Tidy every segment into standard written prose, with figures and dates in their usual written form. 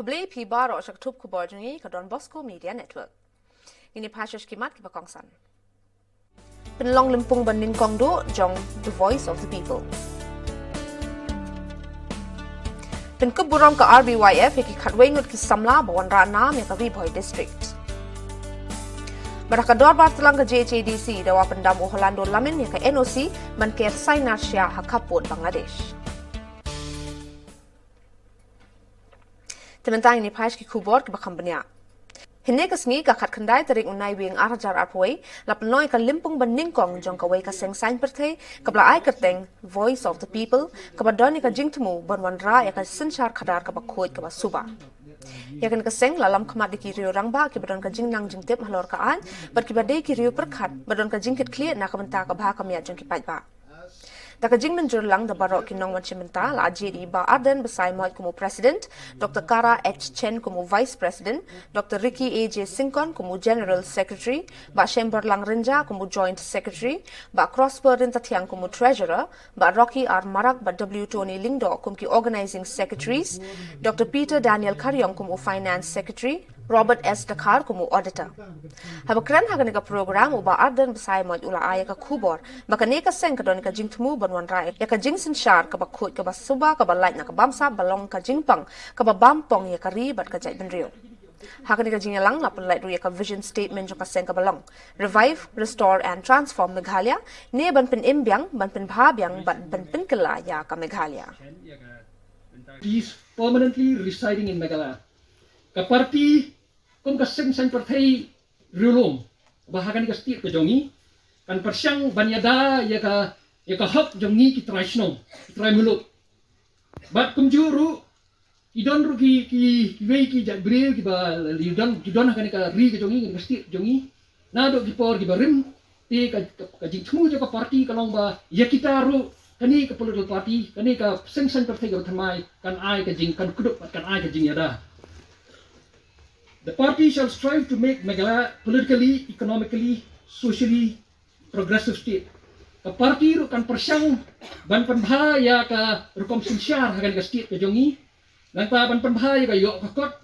Kubli pi baro sak tup Khubor jungi ka Don Bosco Media Network. Ini pashash kimat ki bakongsan. Penlong limpung banding kongdo jong The Voice of the People. Pen keburam ka RBYF ki khatwengut ki samla bawan rana me ka Viboy district. Barakador bartelang ka JHADC dawa pendam Orlando lamin ya ka NOC man ker Sainasya hakaput Bangladesh. Tementang ini pais ki Khubor ki bakam benya. Hine ka sngi ka khat khandai tarik unai wing arajar arpoi la penoi ka limpung beningkong jong ka wei ka seng sain perthei ka bla ai kerteng Voice of the People ka badoni ka jingtmu banwan ra ya ka sinchar khadar ka bakhoi ka suba. Ya kan ka seng lalam khamat ki rio rangba ki badon ka jingnang jingtep halor ka an bat ki badai ki rio perkhat badon ka jingkit clear na ka benta ka bha ka mia jong ki paiba. Taka jingmen jurlang da barok ki nong manchimenta la ajiri ba Arden besai moit kumu President, Dr. Kara H. Chen kumu Vice President, Dr. Ricky A.J. Sinkon kumu General Secretary, ba Shember Lang Rinja kumu Joint Secretary, ba Prosper Rintatiang kumu Treasurer, ba Rocky R. Marak ba W. Tony Lingdo kumu ki Organizing Secretaries, Dr. Peter Daniel Karyong kumu Finance Secretary, Robert S. Dakar kumu Auditor. Habakran hagan ka program uba Arden besai moit ula aya ka Khubor, baka ne ka seng ka don ka jingtmu banwan rai ya ka jingsin shar ka bakhut ka basuba ka balait na ka bamsa balong ka jingpang ka bampong ya ka ribat ka jai benrio. Hagan ka jingalang na pelait ru ya ka vision statement jo ka seng ka balong. Revive, restore and transform Meghalaya ne ban pen imbyang ban pen bhabyang ban pen kala ya ka Meghalaya. He is permanently residing in Meghalaya. Ka parti kung ka seng san partai rulong bahagan ka state ka jongi kan persyang banyada ya ka hak jongi ki traisno trai muluk bat kumjuru idon ru ki wei ki jabril ki ba idon hakan ka ri ka jongi ka state jongi na do ki por ki barim te ka jingmu jo ka parti ka long ba ya kita ru kani ka political party kani ka seng san partai ka thamai kan ai ka jing kan kuduk kan ai ka jing yada. The party shall strive to make Meghalaya politically, economically, socially progressive state. The party kan persyang ban panbahaya ka rukom sinsyar hagan ka state ka jongi nang ta ban panbahaya ka yok kakot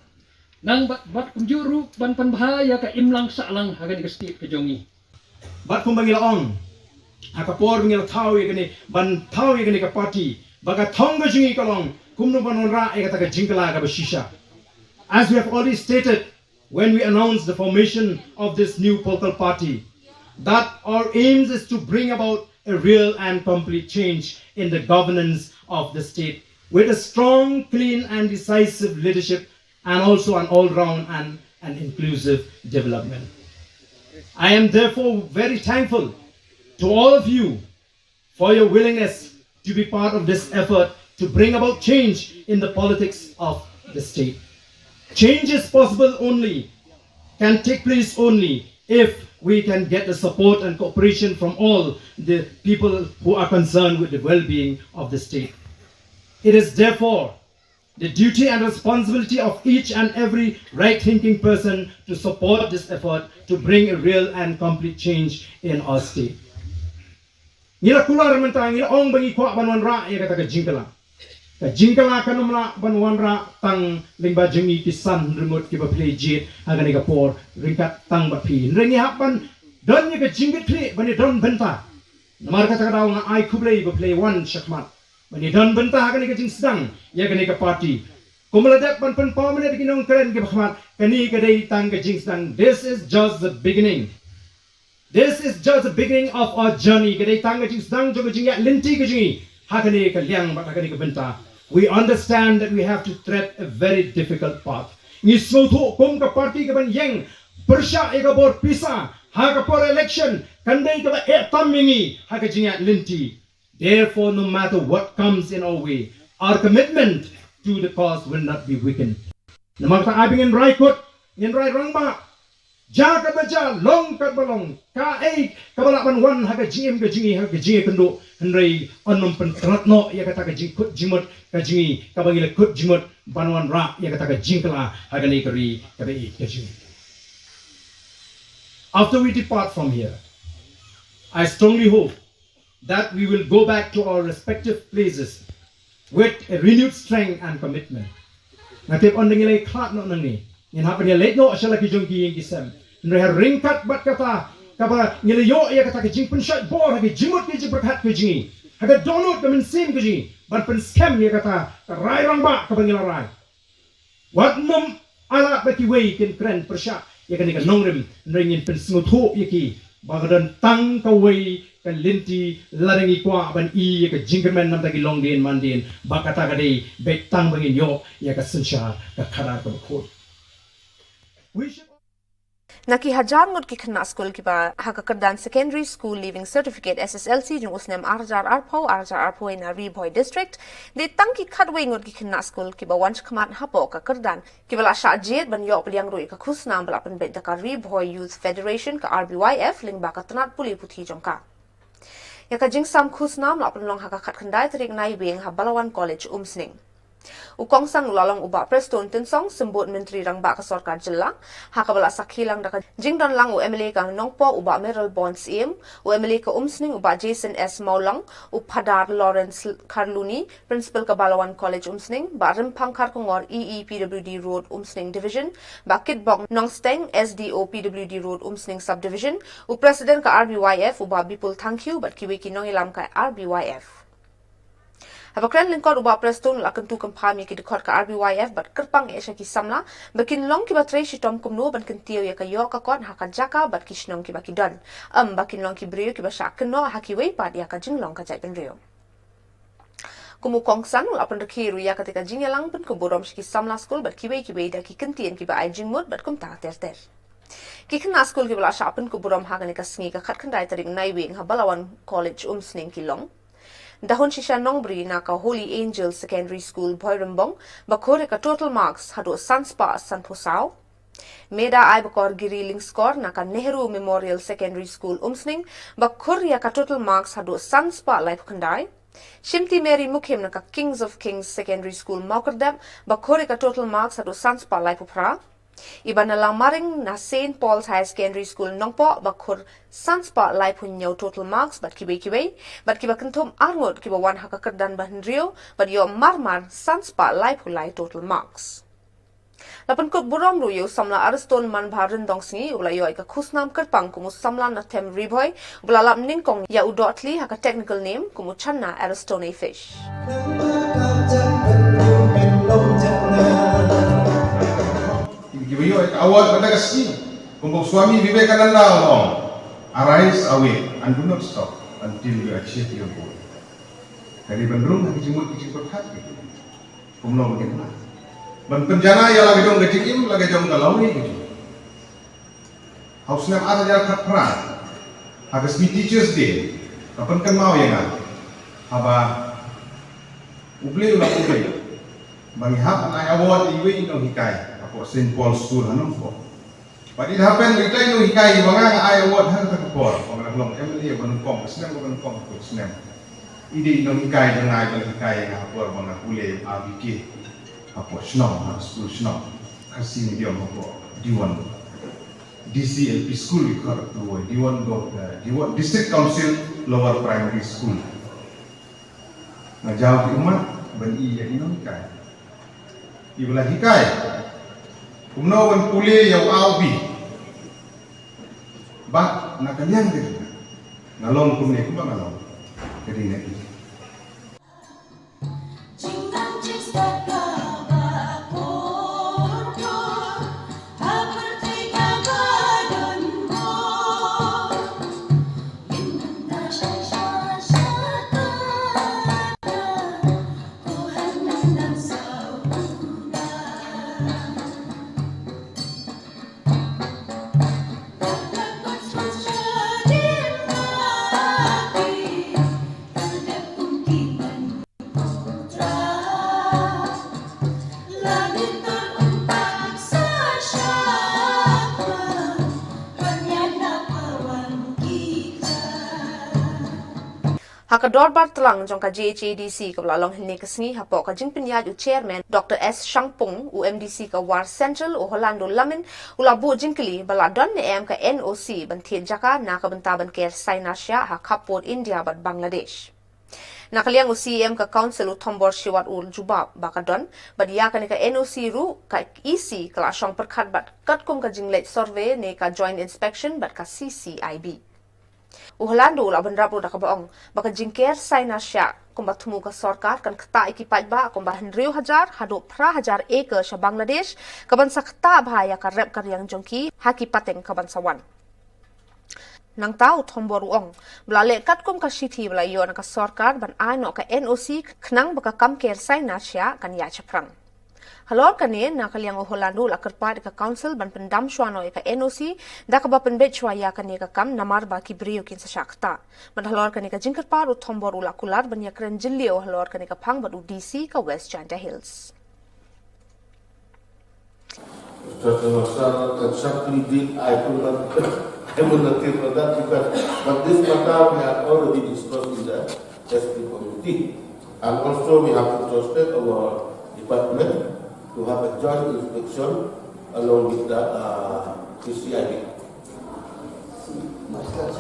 nang bat kumjuru ban panbahaya ka imlang saalang hagan ka state ka jongi. Bat kumbangila ong hakapor ngila thawi kani ban thawi kani ka party baga thong ga jingi kalong kumnu banon ra e ka jingkala ka bashisha. As we have already stated when we announced the formation of this new political party, that our aims is to bring about a real and complete change in the governance of the state with a strong, clean and decisive leadership and also an all-round and an inclusive development. I am therefore very thankful to all of you for your willingness to be part of this effort to bring about change in the politics of the state. Change is possible only, can take place only if we can get the support and cooperation from all the people who are concerned with the well-being of the state. It is therefore the duty and responsibility of each and every right-thinking person to support this effort to bring a real and complete change in our state. Ngira kular mentang ngira ong bagi kuak banwan ra ya kata jingkala. Ka jingkala kanumla banwan ra tang lingba jengi kisan remote ki ba play jet hagani ka por ringkat tang ba pi. Rengi hapan don ni ka jingit play bani don benta. Namar kata daw nga ai kublay ba play one shakmat. Bani don benta hagani ka jing sedang ya gani ka party. Kumaladak pan permanent kinong kren ki bahmat kani ka dai tang ka jing sedang. This is just the beginning. This is just the beginning of our journey. Kadai tang ka jing sedang jo ka jing ya linti ka jingi hagani ka liang ba hagani ka benta. We understand that we have to tread a very difficult path. Ni soto kom ka party ka ban yang persya e ka bor pisa ha ka por election kandai ka ba e tamingi ha ka jinga linti. Therefore, no matter what comes in our way, our commitment to the cause will not be weakened. Namang ta abing in raikot in rai rangba ja ka baja long ka balong ka ai ka balapan wan ha ka jingi kendo henry onom pen tratno ya kata ka jingkut jimut ka jingi ka bangila kut jimut banwan ra ya kata ka jingkala ha ka ni kari ka be ka jingi. After we depart from here, I strongly hope that we will go back to our respective places with a renewed strength and commitment. Ngatip on ngilai klat no nang ni. Yin hapa ni late no ashala ki jongki yin kisem. Nre ringkat bat kata kapa ngilai yo ya kata ki jing pensyat bor ki jimut ki jing berkat ki jingi. Haga donut ke mensim ki jingi. Ban pen scam ya kata rai rang ba kapa ngilai rai. Wat nom alat baki wei kin kren persyak ya kan ikan nongrim nringin pen sengutho ya ki. Bagadan tang ka wei kan linti larangi kwa ban I ya ka jingkerman nam taki longdin mandin bakata ka dei bet tang bangin yo ya ka sensha ka khara ka khot. We should Naki hajar ngot ki khna school ki ba hakakardan secondary school leaving certificate SSLC jung usnem arjar arpo in Ari Boy district de tangki khatwei ngot ki khna school ki ba wanch khamat hapo ka kardan ki bala sha jet ban yo plyang roi ka khusnam bala pen bet ka Ari Boy Youth Federation ka RBYF ling ba ka tanat puli puthi jongka ya ka jing sam khusnam la pen long haka khat khandai trik nai wing ha Balawan College umsning Ukong sang ulalong uba preston tensong sembut menteri rang ba ka sarkar jilla hakabala sakhilang daka jingdon lang u MLA ka nongpo uba Meryl Bonds im u MLA ka umsning uba Jason S Maulang u Padar Lawrence Karluni principal ka Balawan College umsning ba rimpang khar kongor EEPWD Road umsning division ba Kitbong Nongsteng SDO PWD Road umsning subdivision u president ka RBYF uba Bipul Thankyou bat kiwi ki nongilam ka RBYF Habakran lingkor uba preston la kentu kampami ki dekor ka RBYF bat kerpang ASHA ki samla bakin long ki batre shitom kumno ban kentio ya ka yo ka kon haka jaka bat ki shnong ki baki don bakin long ki brio ki basha keno haki wei pat ya ka jinglong ka jai penrio kumu kongsan la pen rekhiru ya ketika jingelang pen kuborom ki samla school bat ki wei da ki kentien ki ba ai jingmut bat kum ta ter ki khna school ki bala shapen kuborom hagani ka sngi ka khat khandai tarik nai wing ha Balawan College umsning ki long Dahon shisha nongbri na ka Holy Angel Secondary School Boirambong bakore ka total marks hado Sanspa Sanposao. Meda ay bakor giriling score na ka Nehru Memorial Secondary School umsning bakor ya ka total marks hado Sanspa Life Kandai. Shimti Mary Mukhem na ka Kings of Kings Secondary School Maukerdam bakore ka total marks hado Sanspa Life Upra. Iba na lang maring na St. Paul's High Secondary School Nongpo bakur Sanspa lai punyaw total marks bat kibe bat kiba kentum arngot kiba wan hakakardan bahenrio bat yo marmar Sanspa lai pulai total marks. Lapan kut buram ruyo samla ariston man bharin dongsingi ula yo ika khusnam kerpang kumu samla na tem riboy ula lap ningkong ya udotli haka technical name kumu channa aristone fish. Gibiyo awal pada kasih kumpul suami Vivekananda long arise awake and do not stop until you achieve your goal. Dari bendrung lagi jemut kecil berkat gitu. Kumno bagaimana? Penjana ya lagi dong kecikim lagi dong galau ni gitu. Hausnya ada jarak perang. Hagas be teachers day. Kapan kan mau ya kan? Haba uble ulah uble. Bagi hak na award iwe ino hikai. St. Paul's School hanong po. But it happened retay no hikai mga ay award han ka po. Mga long MLA banung pom snem banung pom ko snem. Ide no hikai nga ay hikai nga po mga ule abiki. Apo snom ha school snom. Kasi ni mo po D1 DCLP school ko to D1 District Council Lower Primary School. Ngajawab di umat ban iya ino hikai. Ibulah hikai Kumnawan puli yaw awbi Bak nakaliang gitu Ngalong kumne kumba ngalong Jadi ini Hakador bar telang jongka JHADC ka lalong hini kasngi hapo ka jing penyaj u chairman Dr. S. Shangpung u MDC ka War Central u Holando Lamin ula bu jingkeli baladon ne em ka NOC ban thiet jaka na ka bentaban ker Sainasya ha Khubor India bat Bangladesh. Nakaliang UCM ka council utombor siwat ul jubab bakadon badia ka NOC ru ka EC kala syong perkat bat katkum ka jinglet survey ne ka joint inspection bat ka CCIB. Uhalando la bendrapo da kabaong baka jingker saina sya kumba tumu ka sarkar kan kata ikipat ba kumba hendriu hajar hado pra hajar acre sa Bangladesh kaban sa kata bahaya ka rep karyang jongki haki pateng kaban sawan. Nang tao tombor uong blale katkum ka city blayo na ka sarkar ban ano ka NOC knang baka kamker saina sya kan ya chaprang. Halor kani nakaliang uholando la kerpat ka council ban pendam syano ka NOC da ka ba penbet chwaya kani ka kam namar ba ki brio kin sa syakta. Man halor kani ka jingkerpat u tombor ula kular ban ya kren jilio halor kani ka phang bad u DC ka West Janda Hills. I will not take for that because, but this matter we have already discussed in the SP committee, and also we have to trust our department to have a joint inspection along with the CCIB. Masa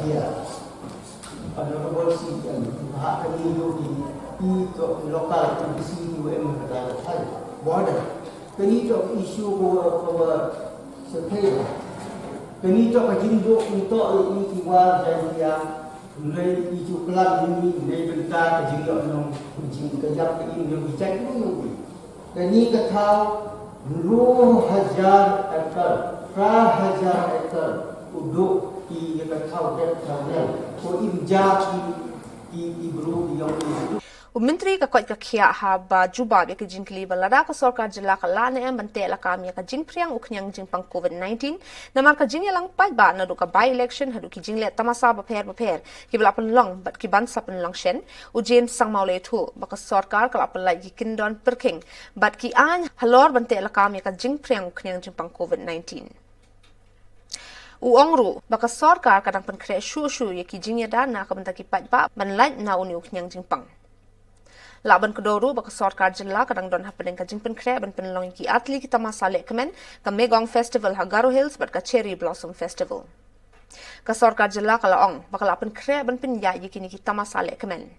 dia pada polisi yang hak kami di lokal di sini UM adalah hal border. Kini tu isu bahawa sepeda. Kini tu kajinduk untuk ini kiwal dan dia mulai isu kelam ini mulai bentar kajinduk nong kucing kejap ini yang bicara ini. Kini kata 10,000 ekar, 10,000 ekar uduk di kata dia ko imjak di bro yang ini. Menteri ka kwat ka khia ha ba jubab ya ka jingkli balada ka sarkar jilla ka lane am bante la kam ya ka jingpriang uknyang jingpang COVID-19 namar ka jingyalang pai ba na do ka by election hadu ki jingle tamasa ba pher ki bla pan long bat ki ban sa pan long shen u James sang maule thu ba ka sarkar ka apal lai ki kindon perking bat ki an halor bante la kam ya ka jingpriang uknyang jingpang COVID-19 Uongru baka sarkar kadang pen kre shu ya ki jingya da na ka banta ki pai ba ban lai na uni uknyang jingpang Laban kedoru baka sarkar jilla kadang don happening ka jingpen kre ban penlong ki atli kita masale kemen ka Megong Festival ha Garo Hills bat ka Cherry Blossom Festival. Ka sarkar jilla kala ong baka lapan kre ban pen ya kini kita masale kemen.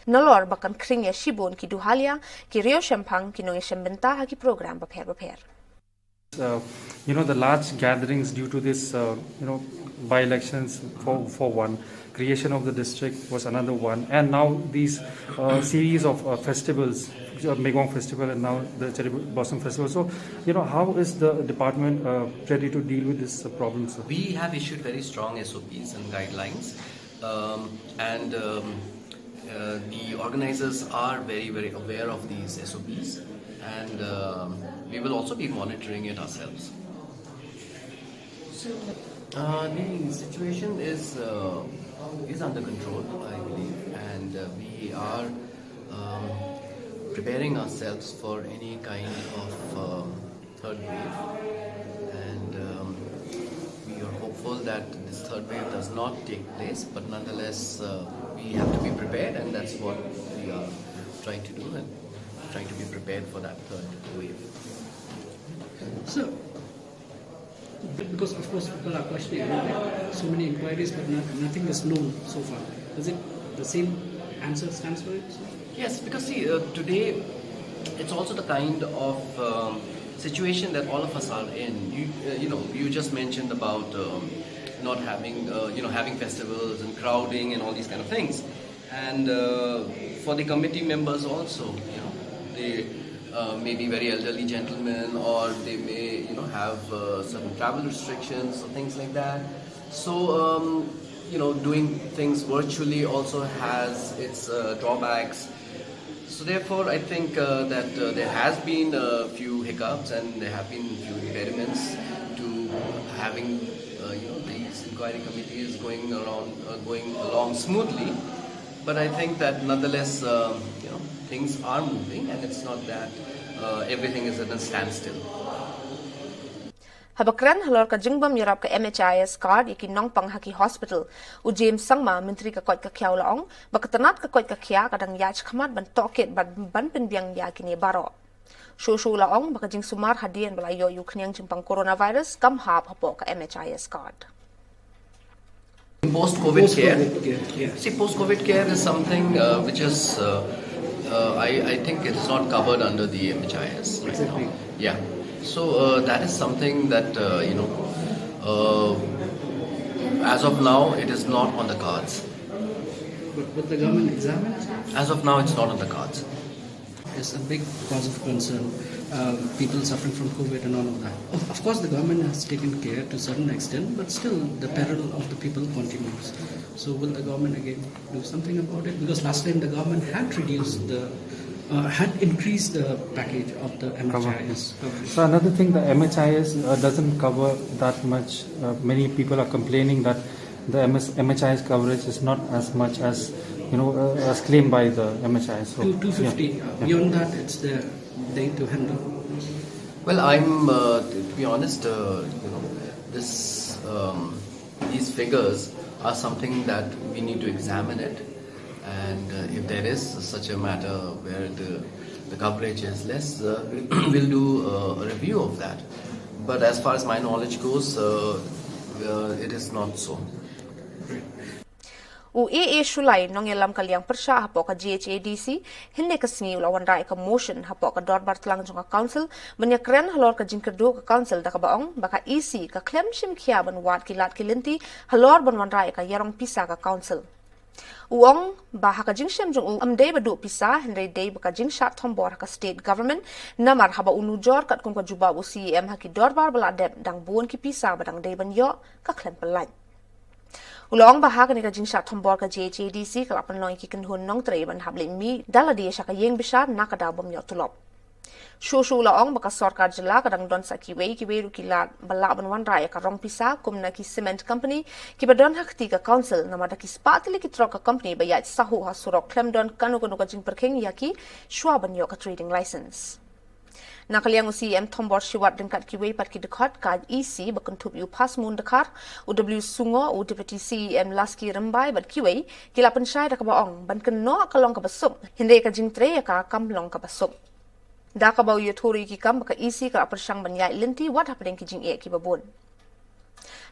Nalor bakan kring ya shibun ki duhalia ki Rio Shempang ki nong shembenta ha ki program bapher. The large gatherings due to this, by-elections for one, creation of the district was another one, and now these series of festivals, Megong Festival and now the Cherry Blossom Festival. So, how is the department ready to deal with this problem, sir? We have issued very strong SOPs and guidelines, and the organizers are very, very aware of these SOPs, and we will also be monitoring it ourselves. The situation is under control, I believe, and we are preparing ourselves for any kind of third wave, and we are hopeful that this third wave does not take place, but nonetheless we have to be prepared, and that's what we are trying to do, and trying to be prepared for that third wave. So, because of course people are questioning, so many inquiries, but nothing is known so far. Is it the same answer stands for it? Yes, because see, today it's also the kind of situation that all of us are in. You just mentioned about not having, having festivals and crowding and all these kind of things, and for the committee members also, they may be very elderly gentlemen, or they may have certain travel restrictions or things like that. So doing things virtually also has its drawbacks. So therefore I think that there has been a few hiccups, and there have been a few impediments to having these inquiry committees going along smoothly. But I think that nonetheless things are moving, and it's not that everything is at a standstill. Habakran halor ka jingbam yarap ka MHIS card ikin nong panghaki hospital u James sangma menteri ka kot ka kyaw laong bakatanat ka kot ka kya kadang yach khamat ban toket ban penbiang ya kini baro shu laong baka jing sumar hadian balayo yu knyang jimpang coronavirus kam hap hapo ka MHIS card Post-COVID care. Yeah. See, post-COVID care is something which is, I think it is not covered under the MHIS. Right Exactly. now. Yeah. So that is something that, as of now, it is not on the cards. But would the government examine it? As of now, it's not on the cards. Is a big cause of concern. People suffering from COVID and all of that. Of course, the government has taken care to a certain extent, but still the peril of the people continues. So will the government again do something about it? Because last time the government had reduced had increased the package of the MHIS coverage. So another thing, the MHIS doesn't cover that much. Many people are complaining that the MHIS coverage is not as much as as claimed by the MHIS. So, 250. yeah. Beyond that, it's there they to handle. Well, I'm to be honest, this these figures are something that we need to examine it, and if there is such a matter where the coverage is less, we'll do a review of that. But as far as my knowledge goes, it is not so. U Shulai nong elam kaliang persha hapo ka GHADC hindi ka sngi ulawan rai ka motion hapo ka dorbar tlang jong ka council banya kren halor ka jingkerdo ka council da ka baong baka EC ka klem shim khia ban wat kilat kilinti halor ban wan rai ka yarong pisa ka council uong ba ka jingsham jong amdei badu pisa hindi dei baka jingshat thombor ka state government namar haba unujor kat kum ka juba u CEM ha ki dorbar bala dep dang buon ki pisa badang dei ban yo ka klem pelai Ulong bahagan ika jingsha thombor ka GHADC kalapan loy ki kanhun nong tre ban habling mi dala dia sya ka yeng bisar nakada bom yo tulop. Shushu laong baka sarkar jilla kadang don sa kiwei ru kilat bala ban wan raya ka rong pisa kumna ki cement company ki badon hakti ka council namada ki spatili ki trok ka company bayat sahu ha surok klem don kanu ka jing perking yaki shwa ban yo ka trading license. Nakaliang CEM thombor shiwat dengkat kiwei pat ki dekat ka EC bakentup yu pas mun dekar UW sungo u deputy CEM laski rembai bat kiwei kila pensyai da ka baong ban keno kalong ka basup hinde ka jingtre ka kamlong ka basup da ka bau yotori ki kam ka EC ka persyang ban yai linti wat hapdeng ki jing e ki babon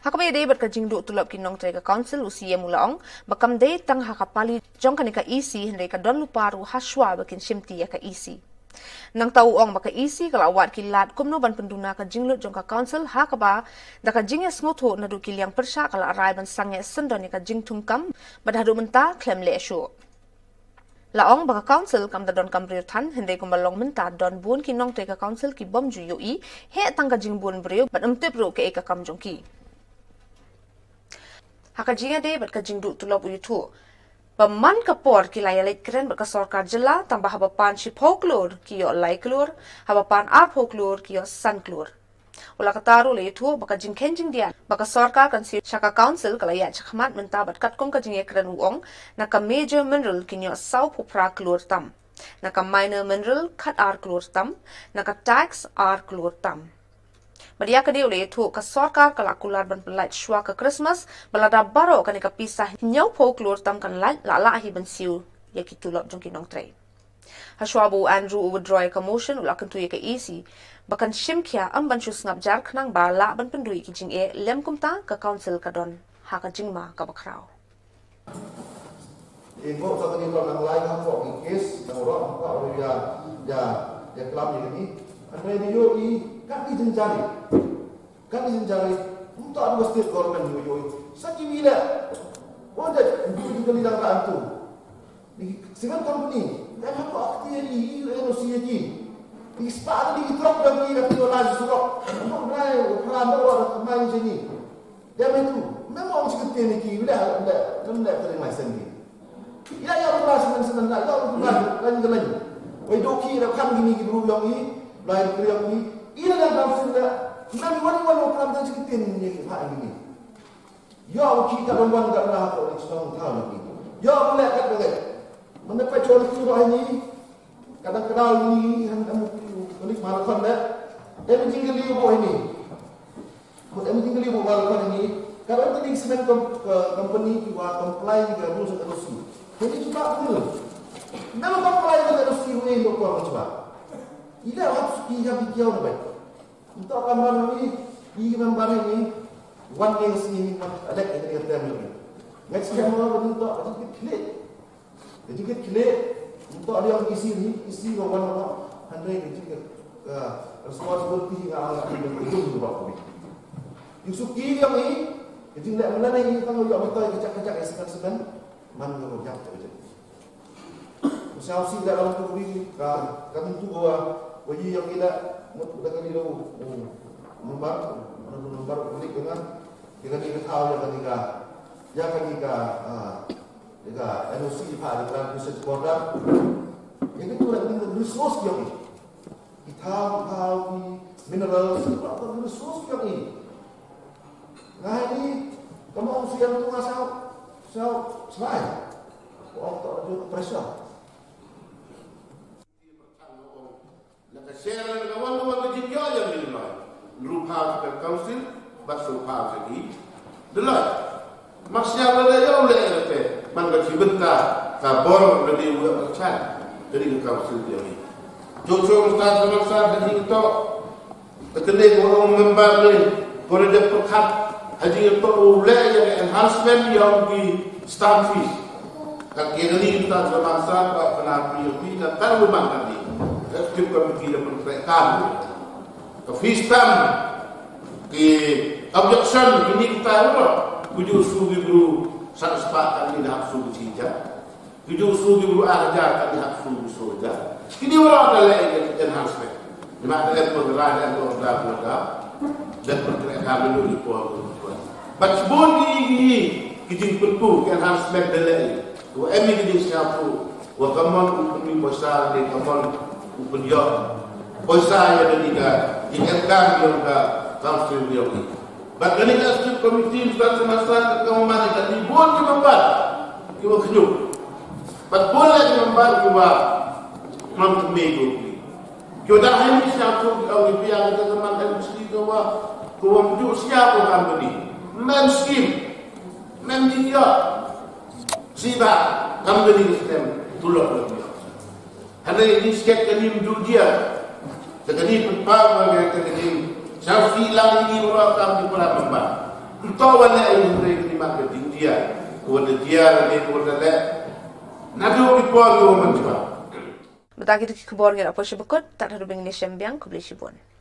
Hakabay day bat ka jingdu tulop ki nong tre ka council u CEM ulaong bakam day tang hakapali jong kanika EC hinde ka don luparu haswa bakin shimti ya ka EC Nang tauong baka EC kalawat kilat kumno ban penduna ka jinglut jong ka council ha ka ba da ka jinges ngotho na du kiliang persya kala arai ban sange sendon ka jingtung kam badhadu menta klem le shu Laong baka council kam da don kam riutan hinde kumbalong menta don bun ki nong te ka council ki bom ju yui he tang ka jingbun breu ban amtep ro ke ka kam jong ki Haka jinga de bat ka jingdu tulop uyu Paman kapor kilaya lait keren berka sarkar jilla tambah habapan ship hoklur kiyo lai klur habapan ap hoklur kiyo san klur ula kataru le itu baka jingken jing dia baka sarkar kan si shaka council kalaya chakmat mentabat kat kong ka jing keren uong naka major mineral kinyo sau pupra klur tam naka minor mineral kat ar klur tam naka tax ar klur tam Madia ka diuli itu ka sarkar kalakular ban pelait shwa ka Christmas balada baro kanika pisah nyau folklore tam kan la hi ban siu yaki tulop jong kinong tre. Hashwabu Andrew withdraw ka motion ulakan tu ka EC bakan shimkia am ban shus ngap jar khnang ba la ban pendui ki jing e lem kumta ka council ka don ha ka jingma ka bakrao. Ibu sa kanila ng lain ang po ikis ng urang pa ya club ini Andai dia kan dijenjari untuk ada state government yo saki bila wonder di kalilang raan tu di single company dan apa aktivi NOC di spa di truk dan di kapitola surok mau naik peran baru main sini dia itu memang seperti ini bila anda terima sendiri ya beras sebenarnya ya beras lagi wei doki rakam gini berulang ini lain kriang ni ina dah bangsa nami wani program dan sekitin ni ha ini ya kita romban kat lah ko Shillong tahu ni ya boleh kat boleh mana pecol tu ini kadang-kadang ini kamu tulis malakon dah dia tinggal di bawah ini dia tinggal di bawah malakon ini kalau tadi cement company kiwa comply dengan rules and regulations jadi cuma betul nama comply dengan rules ini doktor coba Ila harus dia bikiau nabai. Untuk kamar ini, di kamar ini, one yang sini ada yang tertentu. Next time orang untuk sedikit klik. Sedikit klik untuk dia yang isi orang handai sedikit responsibility yang ada di dalam buat. Yusuki yang ini jadi nak mana ini kalau yang betul kecak-kecak sekan mana yang jauh saja. Misal si dalam kubri kami tu wajib yang kita kita kali dulu nomor kulit dengan kita tahu yang ketiga jika NOC pada dalam research program yang itu adalah resource yang ini kita tahu mineral atau resource yang ini. Nah ini kamu siang tu asal selain waktu ada pressure. Share dengan kawan-kawan kerja yang dilakukan. Rupa ke council, basuh rupa lagi. Delai. Maksudnya pada yang oleh itu, mana cibenta, kabor lebih buat percaya. Jadi ke council dia ni. Jujur ustaz haji itu, terkena orang member ni, kalau dia perkat haji itu oleh yang enhancement yang di stamp fees. Kaki ni ustaz bermaksa kena POP dan tahu mana ni. Executive Committee dan perkerjaan ke fistam ke objection ini kita tujuh sugi guru satu sepakat di hak sugi cija tujuh sugi guru ajar di hak sugi soja ini orang adalah enhancement di mana ada pergerakan dan pergerakan dan pergerakan dulu di pulau bacbon ini kijing perpu enhancement dalai wa emi kijing siapa wa kamon ukumi besar di kamon Upunjok, poisa yang ada diingatkan yang ke council dia ini. Bahkan ini asal komiti sudah semasa kemana dan dibuat di membar, kita kenyuk. But boleh di membar kita mampu mego. Kita dah ini siapa kalau dia kita teman mesti kita menjuk siapa kami ini. Mem dia, siapa kami ini sistem tulok lagi. Hanya ini sikit kali menurut dia. Sekali berpar bagi kali. Saya hilang ini orang kami pernah membuat. Entah mana yang mereka marketing dia. Kepada dia dan kepada dia. Nado people yang mencoba. Betagi tu Khubor Na Ka Jylla tak ada rubing ni sembiang kubli Shillong.